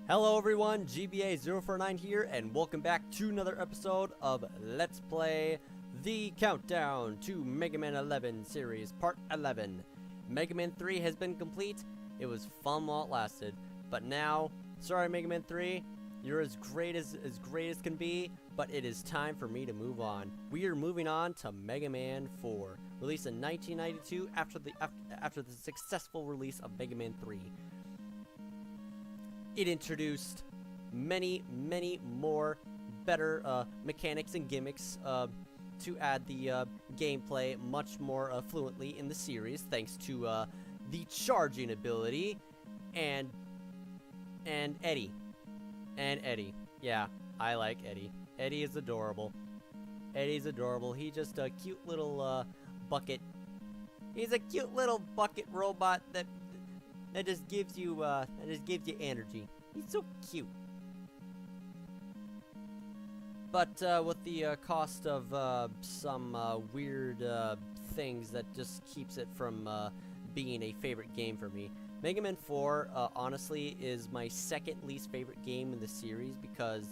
Hello everyone, GBA049 here, and welcome back to another episode of Let's Play the Countdown to Mega Man 11 series, part 11. Mega Man 3 has been complete. It was fun while it lasted, but now, sorry Mega Man 3, you're as great as can be, but it is time for me to move on. We are moving on to Mega Man 4, released in 1992 after the successful release of Mega Man 3. It introduced many more better mechanics and gimmicks to add the gameplay much more fluently in the series, thanks to the charging ability and Eddie. Yeah, I like Eddie. Eddie is adorable. Eddie's adorable. He's just a cute little bucket. He's a cute little bucket robot that just gives you energy. He's so cute. But with the cost of some weird things that just keeps it from being a favorite game for me, Mega Man 4 honestly is my second least favorite game in the series because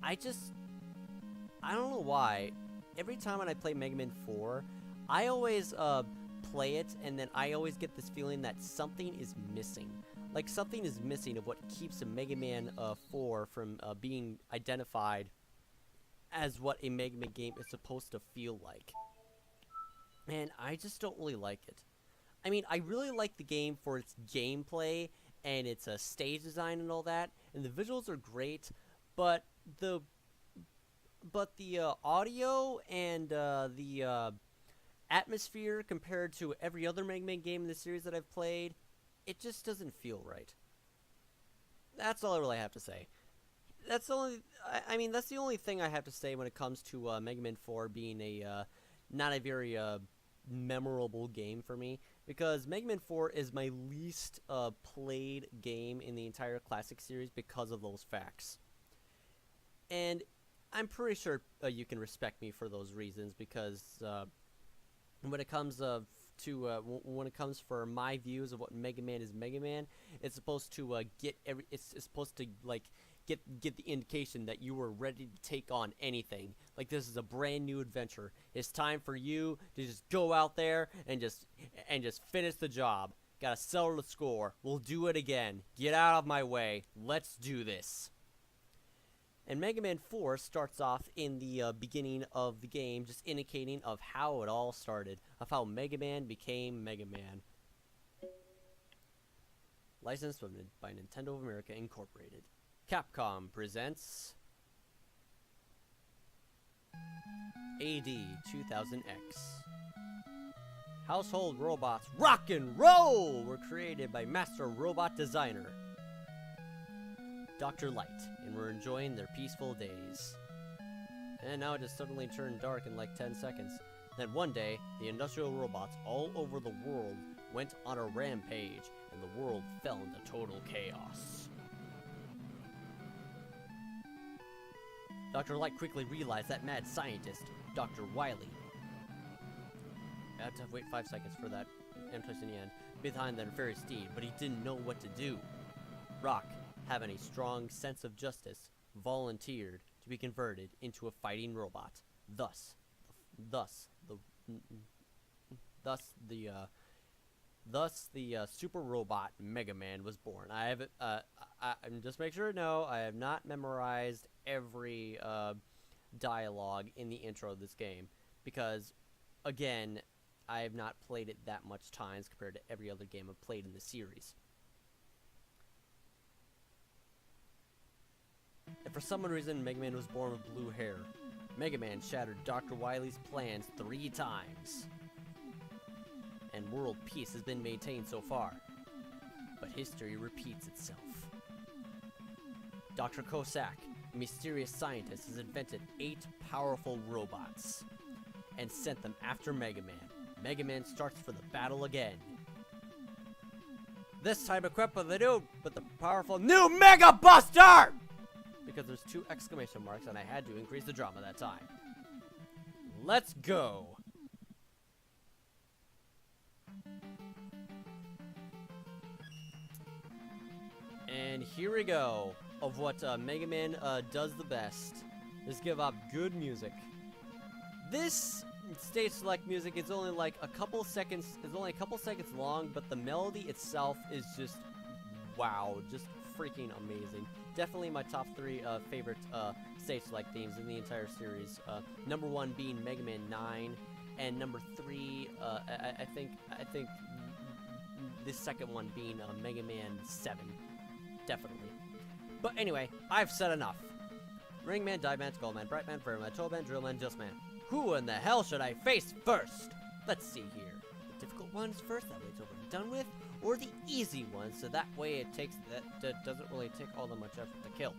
I don't know why. Every time when I play Mega Man 4, I always play it, and then I always get this feeling that something is missing. Like something is missing of what keeps a Mega Man 4 from being identified as what a Mega Man game is supposed to feel like. And I just don't really like it. I mean, I really like the game for its gameplay and its stage design and all that, and the visuals are great, but the audio and the atmosphere compared to every other Mega Man game in the series that I've played, it just doesn't feel right. That's all I really have to say. That's the only, I mean, that's the only thing I have to say when it comes to Mega Man 4 being a not a very memorable game for me, because Mega Man 4 is my least played game in the entire classic series because of those facts. And I'm pretty sure you can respect me for those reasons, because when it comes when it comes for my views of what Mega Man is Mega Man, it's supposed to it's supposed to like get the indication that you were ready to take on anything. Like, this is a brand new adventure. It's time for you to just go out there and just finish the job. Gotta settle the score. We'll do it again. Get out of my way. Let's do this. And Mega Man 4 starts off in the beginning of the game, just indicating of how it all started, of how Mega Man became Mega Man. Licensed by Nintendo of America Incorporated. Capcom presents AD 2000X. Household robots rock and roll were created by master robot designer Dr. Light, and were enjoying their peaceful days. And now it just suddenly turned dark in like 10 seconds. Then one day, the industrial robots all over the world went on a rampage, and the world fell into total chaos. Dr. Light quickly realized that mad scientist, Dr. Wily, I had to wait 5 seconds for that twist in the end, behind that very steed, but he didn't know what to do. Rock, having a strong sense of justice, volunteered to be converted into a fighting robot. Thus the super robot Mega Man was born. I'm just make sure to know I have not memorized every dialogue in the intro of this game, because again, I have not played it that much times compared to every other game I've played in the series. And for some reason, Mega Man was born with blue hair. Mega Man shattered Dr. Wily's plans 3 times. And world peace has been maintained so far. But history repeats itself. Dr. Cossack, a mysterious scientist, has invented 8 powerful robots and sent them after Mega Man. Mega Man starts for the battle again. This time equipped with the powerful new Mega Buster! Because there's 2 exclamation marks, and I had to increase the drama that time. Let's go! And And here we go, of what Mega Man does the best, is give up good music. This stage select music is only like a couple seconds, long, but the melody itself is just, wow, just freaking amazing. Definitely my top 3 favorite stage select themes in the entire series. Number 1 being Mega Man 9, and number 3, I think the second one being Mega Man 7. Definitely. But anyway, I've said enough. Ringman, Diveman, Skullman, Brightman, Fireman, Tollman, Drillman, Justman. Who in the hell should I face first? Let's see here. The difficult ones first, that way it's over and done with, or the easy ones, so that way it takes that doesn't really take all that much effort to kill.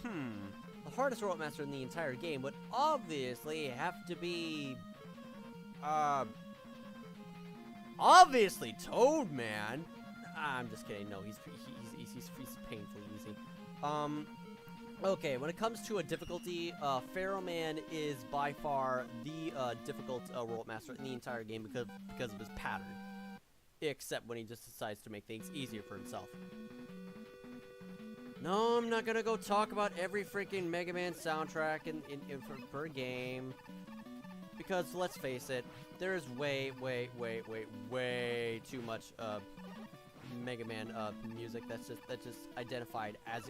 The hardest robot master in the entire game would obviously have to be obviously Toadman. I'm just kidding. No, he's painfully easy. Okay, when it comes to a difficulty, Pharaoh Man is by far the difficult robot master in the entire game because of his pattern. Except when he just decides to make things easier for himself. No, I'm not gonna go talk about every freaking Mega Man soundtrack per game. Because let's face it, there is way too much Mega Man music that's just identified as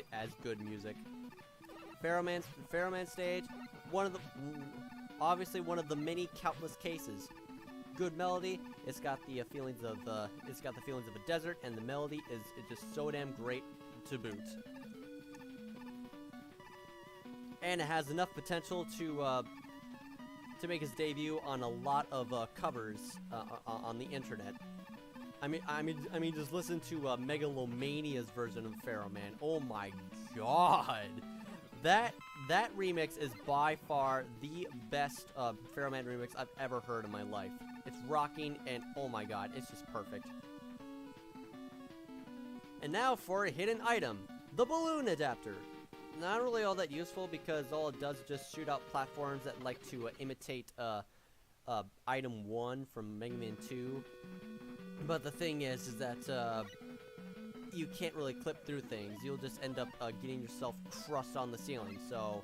good music. Pharaoh Man stage, obviously one of the many countless cases. Good melody. It's got the feelings of a desert, and the melody is just so damn great to boot. And it has enough potential to make his debut on a lot of covers on the internet. I mean, just listen to Megalomania's version of Pharaoh Man. Oh my god, that remix is by far the best Pharaoh Man remix I've ever heard in my life. It's rocking, and oh my god, it's just perfect. And now for a hidden item, the balloon adapter. Not really all that useful because all it does is just shoot out platforms that like to imitate item 1 from Mega Man 2. But the thing is that you can't really clip through things. You'll just end up getting yourself crushed on the ceiling. So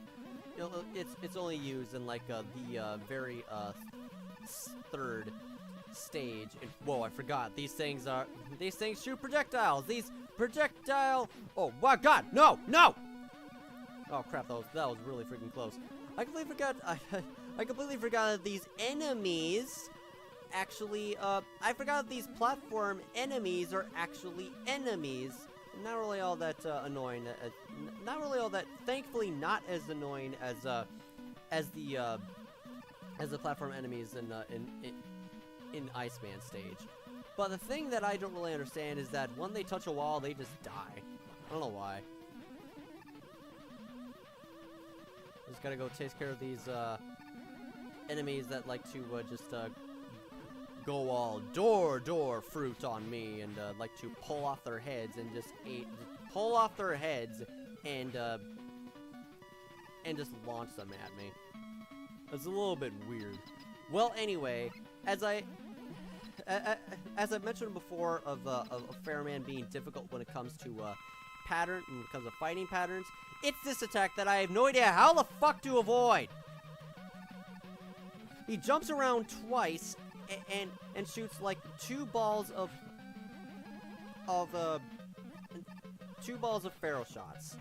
it's only used in like the very third stage. Whoa, I forgot. These things shoot projectiles. Oh my god, no! Oh crap, that was really freaking close. I completely forgot that these enemies actually, I forgot that these platform enemies are actually enemies. Not really all that annoying. Thankfully, not as annoying as the platform enemies in Iceman stage. But the thing that I don't really understand is that when they touch a wall, they just die. I don't know why. Just gotta go take care of these enemies that like to just go all door fruit on me and like to pull off their heads and just just launch them at me. It's a little bit weird. Well, anyway, as I mentioned before of Pharaoh Man being difficult when it comes to when it comes to fighting patterns, it's this attack that I have no idea how the fuck to avoid. He jumps around twice and shoots like two balls of Pharaoh shots.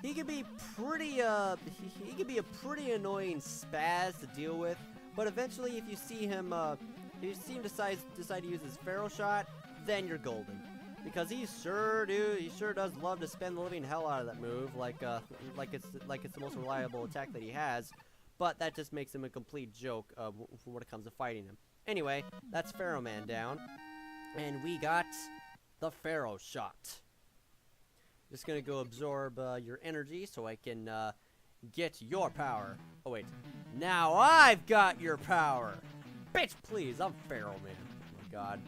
He could be pretty a pretty annoying spaz to deal with, but eventually if you see him decide to use his Pharaoh shot, then you're golden. Because he sure does love to spend the living hell out of that move, like it's the most reliable attack that he has. But that just makes him a complete joke when it comes to fighting him. Anyway, that's Pharaoh Man down, and we got the Pharaoh shot. Just gonna go absorb your energy so I can get your power. Oh wait, now I've got your power, bitch! Please, I'm Pharaoh Man. Oh my god.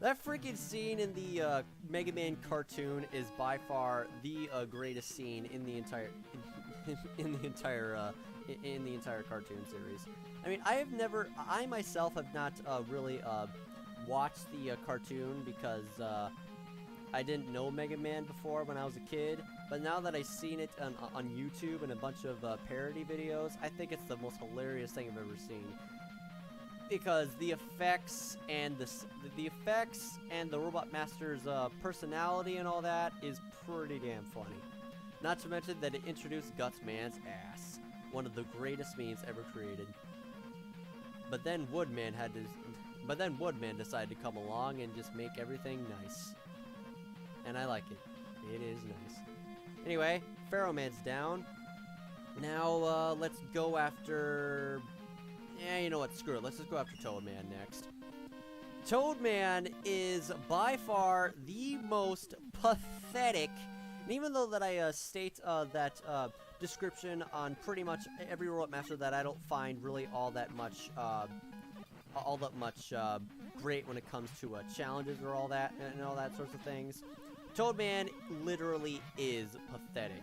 That freaking scene in the Mega Man cartoon is by far the greatest scene in the entire cartoon series. I mean, I myself have not really watched the cartoon because I didn't know Mega Man before when I was a kid, but now that I've seen it on YouTube and a bunch of parody videos, I think it's the most hilarious thing I've ever seen. Because the effects and the effects and the Robot Master's personality and all that is pretty damn funny. Not to mention that it introduced Gutsman's ass, one of the greatest memes ever created. But then Woodman decided to come along and just make everything nice. And I like it. It is nice. Anyway, Pharaoh Man's down. Now let's go after. Yeah, you know what? Screw it. Let's just go after Toadman next. Toadman is by far the most pathetic. And even though that I state that description on pretty much every Robot Master that I don't find really all that much great when it comes to challenges or all that and all that sorts of things, Toadman literally is pathetic.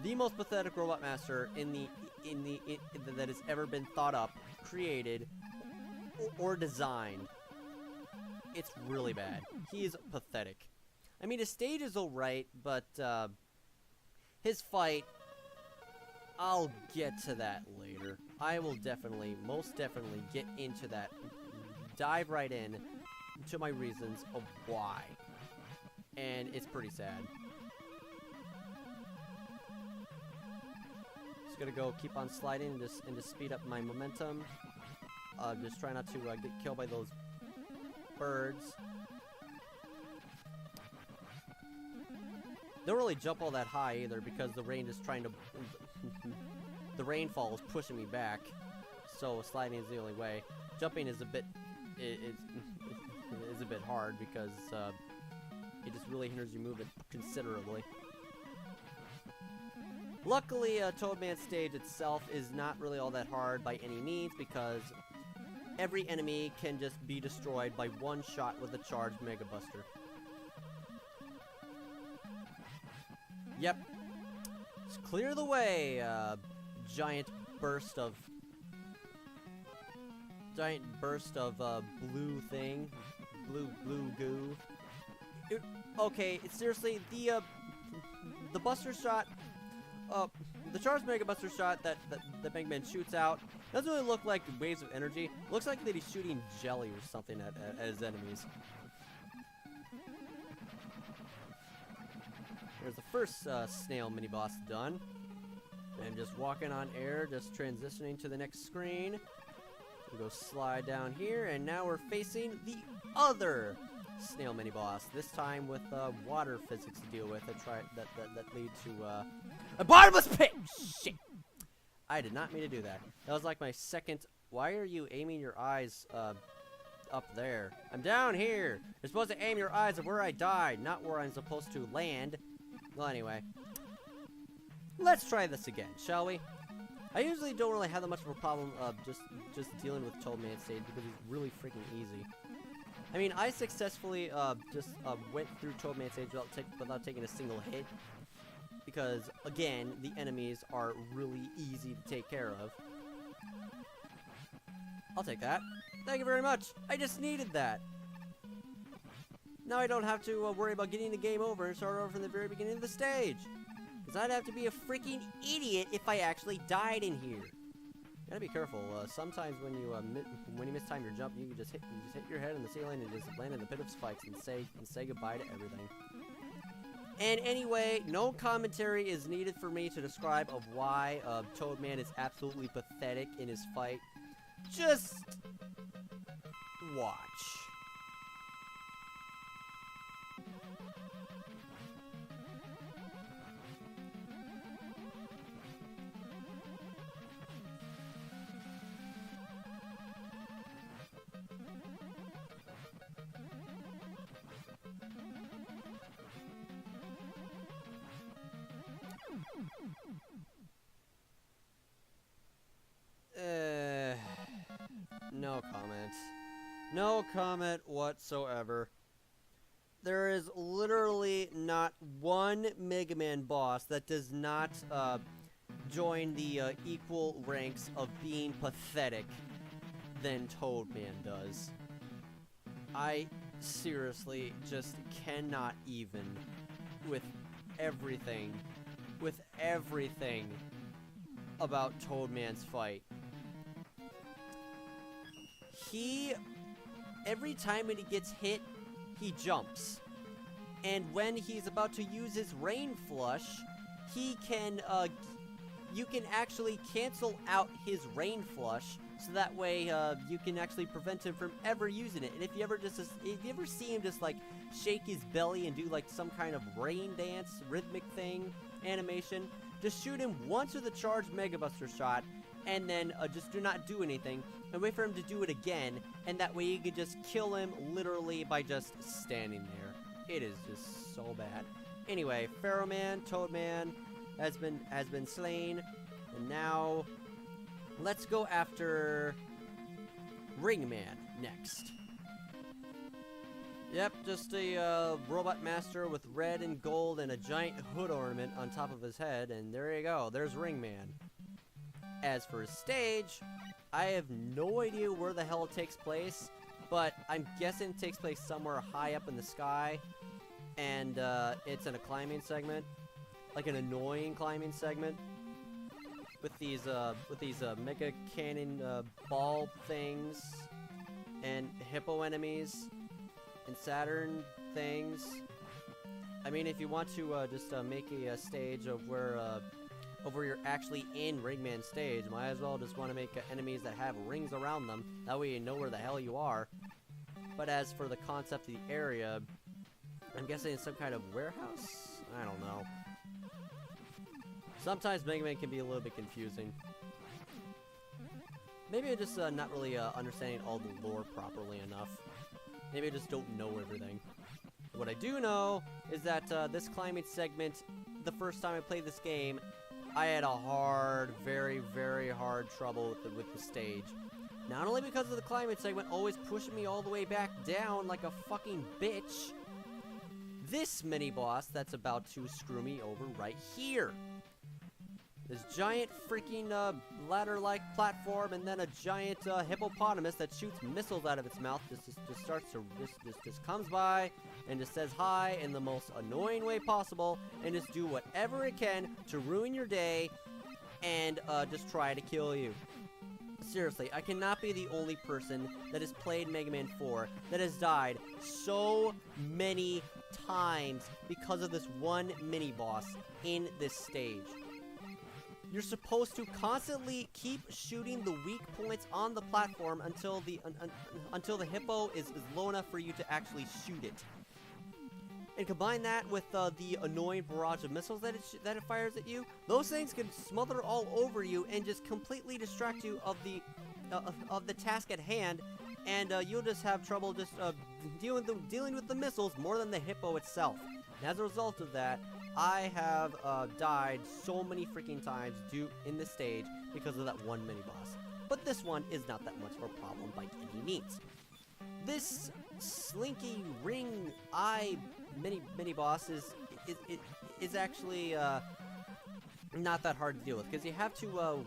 The most pathetic Robot Master that has ever been thought up, created, or designed. It's really bad. He is pathetic. I mean, his stage is alright, but his fight, I'll get to that later. I will most definitely get into that. Dive right in to my reasons of why. And it's pretty sad. Just gonna go keep on sliding and just speed up my momentum. Just try not to get killed by those birds. Don't really jump all that high either because the rain is trying to the rainfall is pushing me back, so sliding is the only way. Jumping is a bit is a bit hard because it just really hinders your movement considerably. Luckily, Toadman's stage itself is not really all that hard by any means because every enemy can just be destroyed by one shot with a charged Mega Buster. Yep. Just clear the way, giant burst of blue thing. Blue goo. Okay, seriously, the Buster shot, the charged Mega Buster shot that Mega Man shoots out doesn't really look like waves of energy. It looks like that he's shooting jelly or something at his enemies. There's the first snail mini-boss done. And just walking on air, just transitioning to the next screen. We go slide down here, and now we're facing the other snail mini-boss. This time with water physics to deal with that lead to a bottomless pit! Shit! I did not mean to do that. That was like my second. Why are you aiming your eyes up there? I'm down here! You're supposed to aim your eyes at where I died, not where I'm supposed to land. Well, anyway. Let's try this again, shall we? I usually don't really have that much of a problem just dealing with Toadman stage because it's really freaking easy. I mean, I successfully went through Toadman stage without taking a single hit. Because, again, the enemies are really easy to take care of. I'll take that. Thank you very much. I just needed that. Now I don't have to worry about getting the game over and start over from the very beginning of the stage. Because I'd have to be a freaking idiot if I actually died in here. You gotta be careful. Sometimes when you mistime your jump, you just hit your head in the ceiling and just land in the pit of spikes and say goodbye to everything. And anyway, no commentary is needed for me to describe of why Toadman is absolutely pathetic in his fight. Just watch. No comment. No comment whatsoever. There is literally not one Mega Man boss that does not join the equal ranks of being pathetic than Toadman does. seriously just cannot even with everything about Toadman's fight. Every time when he gets hit, he jumps. And when he's about to use his rain flush, he can, you can actually cancel out his rain flush, so that way, you can actually prevent him from ever using it. And if you ever see him just, like, shake his belly and do, like, some kind of rain dance, rhythmic thing, animation, just shoot him once with a charged Mega Buster shot, and then, just do not do anything, and wait for him to do it again, and that way you can just kill him literally by just standing there. It is just so bad. Anyway, Pharaoh Man, Toadman has been slain, and now let's go after Ringman next. Yep, just a robot master with red and gold and a giant hood ornament on top of his head, and there you go, there's Ringman. As for his stage, I have no idea where the hell it takes place, but I'm guessing it takes place somewhere high up in the sky, and it's in a climbing segment, like an annoying climbing segment, with these mega cannon ball things, and hippo enemies, and Saturn things. I mean, if you want to just make a stage of where you're actually in Ringman's stage, might as well just want to make enemies that have rings around them. That way you know where the hell you are. But as for the concept of the area, I'm guessing it's some kind of warehouse? I don't know. Sometimes Mega Man can be a little bit confusing. Maybe I'm just not really understanding all the lore properly enough. Maybe I just don't know everything. What I do know is that this climbing segment, the first time I played this game, I had a very, very hard trouble with the stage. Not only because of the climate segment always pushing me all the way back down like a fucking bitch. This mini-boss that's about to screw me over right here. This giant freaking ladder-like platform, and then a giant hippopotamus that shoots missiles out of its mouth. Just comes by and just says hi in the most annoying way possible, and just do whatever it can to ruin your day, and just try to kill you. Seriously, I cannot be the only person that has played Mega Man 4 that has died so many times because of this one mini-boss in this stage. You're supposed to constantly keep shooting the weak points on the platform until the hippo is low enough for you to actually shoot it. And combine that with the annoying barrage of missiles that it fires at you. Those things can smother all over you and just completely distract you of the task at hand, and you'll just have trouble just dealing with the missiles more than the hippo itself. And as a result of that, I have died so many freaking times in this stage because of that one mini-boss. But this one is not that much of a problem by any means. This slinky ring eye mini-boss is actually not that hard to deal with, because you have to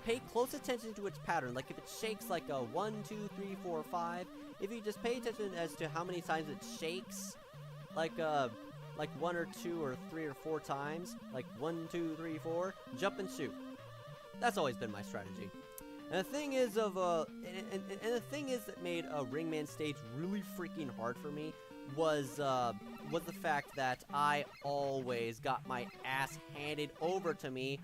pay close attention to its pattern. Like if it shakes like a 1, 2, 3, 4, 5, if you just pay attention as to how many times it shakes, like 1 or 2 or 3 or 4 times, like 1, 2, 3, 4, jump and shoot. That's always been my strategy. And the thing is the thing is that made a Ringman stage really freaking hard for me was the fact that I always got my ass handed over to me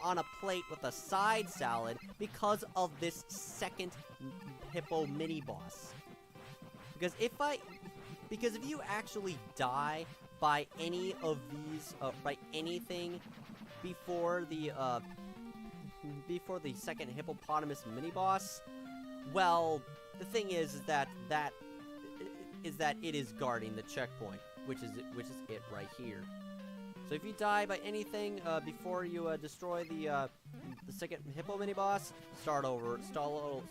on a plate with a side salad because of this second hippo mini boss. Because if you actually die by any of these, by anything before the second hippopotamus mini boss, well, the thing is that it is guarding the checkpoint, which is it right here. So if you die by anything before you destroy the second hippo mini boss, start all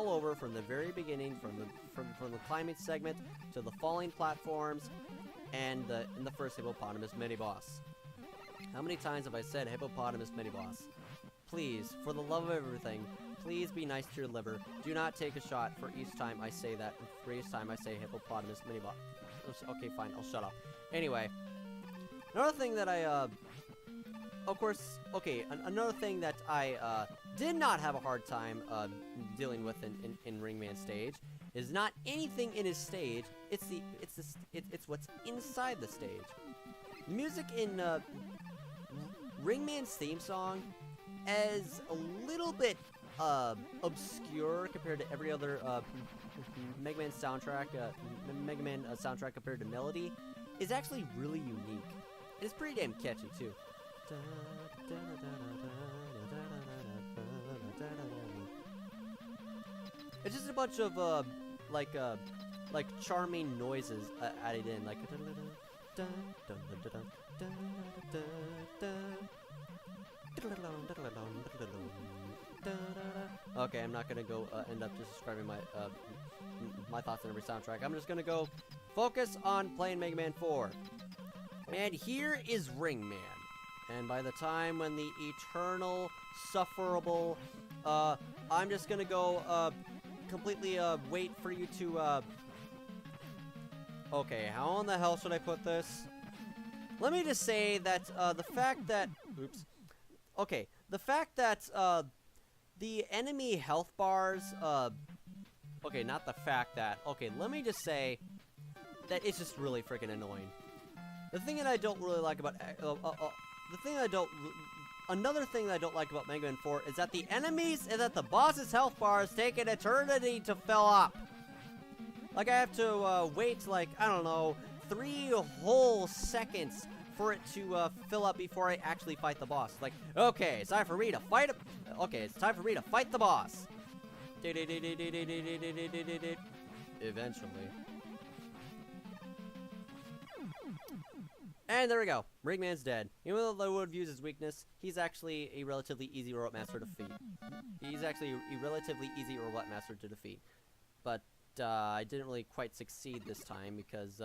over from the very beginning, from the climbing segment to the falling platforms, and in the first hippopotamus mini boss. How many times have I said hippopotamus mini boss? Please, for the love of everything, Please be nice to your liver. Do not take a shot for each time I say that. For each time I say hippopotamus miniboss. Okay, fine. I'll shut up. Anyway, another thing that I, of course, okay, another thing that I, did not have a hard time, dealing with in Ringman stage is not anything in his stage. It's what's inside the stage. The music in, Ringman's theme song is a little bit, obscure compared to every other, Mega Man soundtrack, Mega Man soundtrack compared to Melody, is actually really unique. And it's pretty damn catchy, too. It's just a bunch of, like charming noises added in, like... Okay, I'm not gonna go end up just describing my my thoughts on every soundtrack. I'm just gonna go focus on playing Mega Man 4. And here is Ringman. And by the time when the eternal sufferable, I'm just gonna go completely wait for you to okay, how in the hell should I put this? Let me just say that the fact that oops. Okay, the fact that the enemy health bars, okay, not the fact that, okay, let me just say that it's just really freaking annoying. The thing that I don't really like about, another thing that I don't like about Mega Man 4 is that the enemies and that the boss's health bars take an eternity to fill up. Like, I have to, wait, like, I don't know, 3 whole seconds for it to fill up before I actually fight the boss. Like, okay, it's time for me to fight it. Okay, it's time for me to fight the boss. Eventually. And there we go. Ringman's dead. Even though I would have used his weakness, he's actually a relatively easy robot master to defeat. He's actually a relatively easy robot master to defeat. But I didn't really quite succeed this time because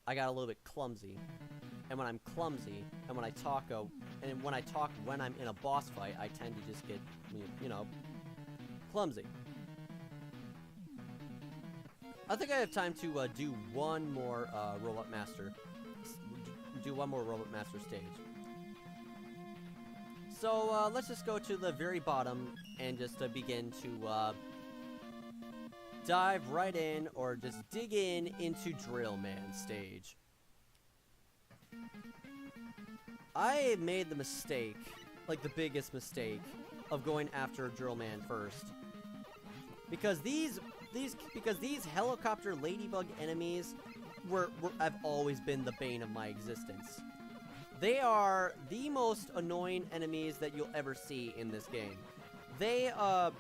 I got a little bit clumsy, and when I'm clumsy, and when I talk, when I'm in a boss fight, I tend to just get, you know, clumsy. I think I have time to do one more Robot Master stage. So let's just go to the very bottom and just begin to dive right in, or just dig into Drill Man stage. I made the mistake, like the biggest mistake, of going after Drill Man first. Because these helicopter ladybug enemies have always been the bane of my existence. They are the most annoying enemies that you'll ever see in this game. They, I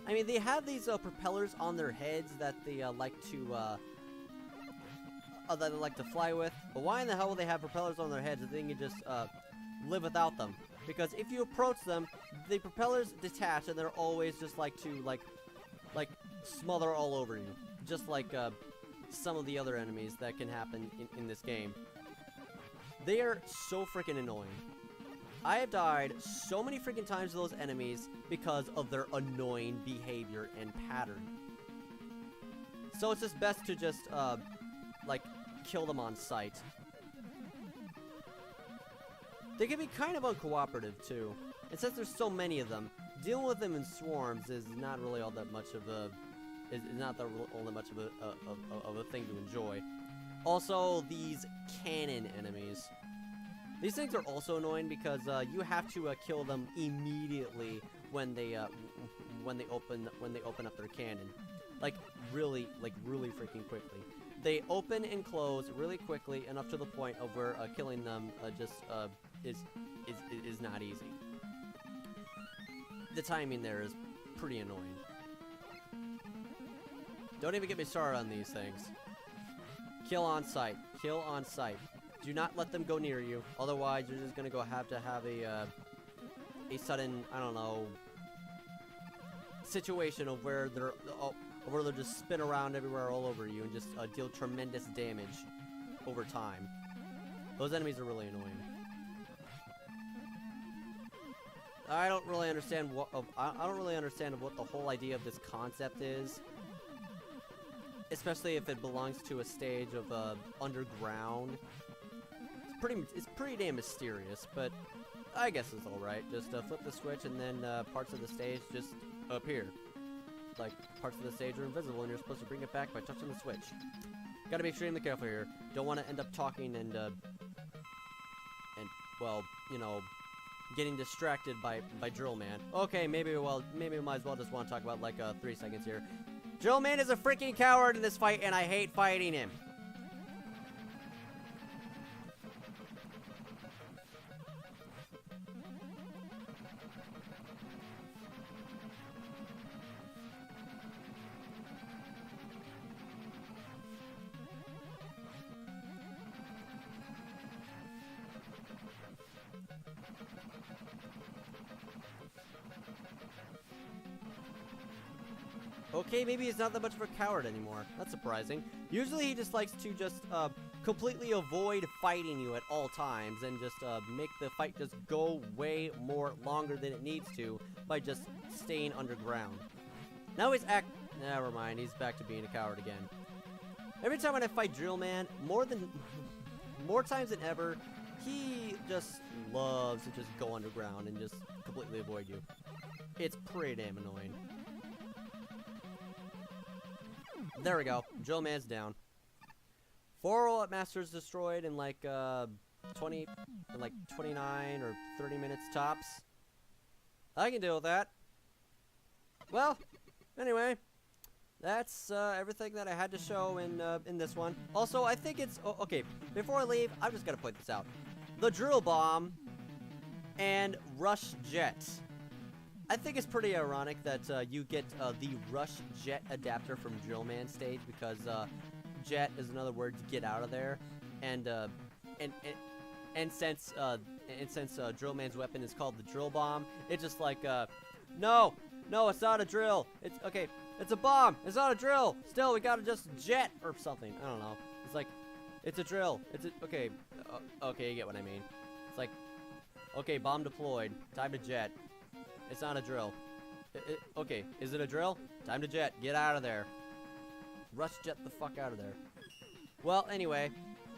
mean, they have these propellers on their heads that they like to fly with. But why in the hell would they have propellers on their heads if they can just live without them? Because if you approach them, the propellers detach and they're always just like smother all over you, just like some of the other enemies that can happen in this game. They are so freaking annoying. I have died so many freaking times to those enemies because of their annoying behavior and pattern. So it's just best to just, like, kill them on sight. They can be kind of uncooperative, too. And since there's so many of them, dealing with them in swarms is not really all that much of a... is not all that much of a thing to enjoy. Also, these cannon enemies. These things are also annoying because you have to kill them immediately when they open up their cannon, like really freaking quickly. They open and close really quickly, enough to the point of where killing them is not easy. The timing there is pretty annoying. Don't even get me started on these things. Kill on sight. Kill on sight. Do not let them go near you, otherwise you're just gonna have to have a sudden, I don't know, situation of where they'll just spin around everywhere all over you and just deal tremendous damage over time. Those enemies are really annoying. I don't really understand what I don't really understand what the whole idea of this concept is, especially if it belongs to a stage of underground. It's pretty damn mysterious, but I guess it's all right. Just flip the switch, and then parts of the stage just appear. Like parts of the stage are invisible, and you're supposed to bring it back by touching the switch. Gotta be extremely careful here. Don't want to end up talking and well, you know, getting distracted by Drill Man. Okay, maybe we might as well just want to talk about like 3 seconds here. Drill Man is a freaking coward in this fight, and I hate fighting him. Okay, maybe he's not that much of a coward anymore. That's surprising. Usually he just likes to just completely avoid fighting you at all times and just make the fight just go way more longer than it needs to by just staying underground. Now never mind, he's back to being a coward again. Every time when I fight Drill Man, more times than ever, he just loves to just go underground and just completely avoid you. It's pretty damn annoying. There we go. Drill Man's down. 4 Roll-Up Masters destroyed in like 29 or 30 minutes tops. I can deal with that. Well, anyway, that's everything that I had to show in this one. Also, I think it's okay. Before I leave, I've just got to point this out: the Drill Bomb and Rush Jet. I think it's pretty ironic that you get the Rush Jet adapter from Drill Man stage, because jet is another word to get out of there, and since Drill Man's weapon is called the Drill Bomb, it's just like no, it's not a drill. It's okay. It's a bomb. It's not a drill. Still, we gotta just jet or something. I don't know. It's like it's a drill. Okay. Okay, you get what I mean. It's like okay, bomb deployed. Time to jet. It's not a drill. Okay, is it a drill? Time to jet. Get out of there. Rush jet the fuck out of there. Well, anyway,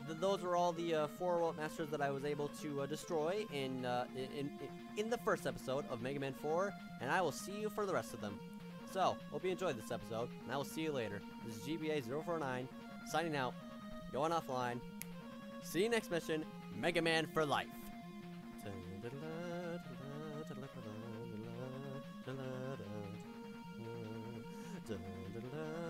those were all the 4 Roll-Up Masters that I was able to destroy in the first episode of Mega Man 4, and I will see you for the rest of them. So, hope you enjoyed this episode, and I will see you later. This is GBA049, signing out, going offline. See you next mission, Mega Man for life. Da, da, da.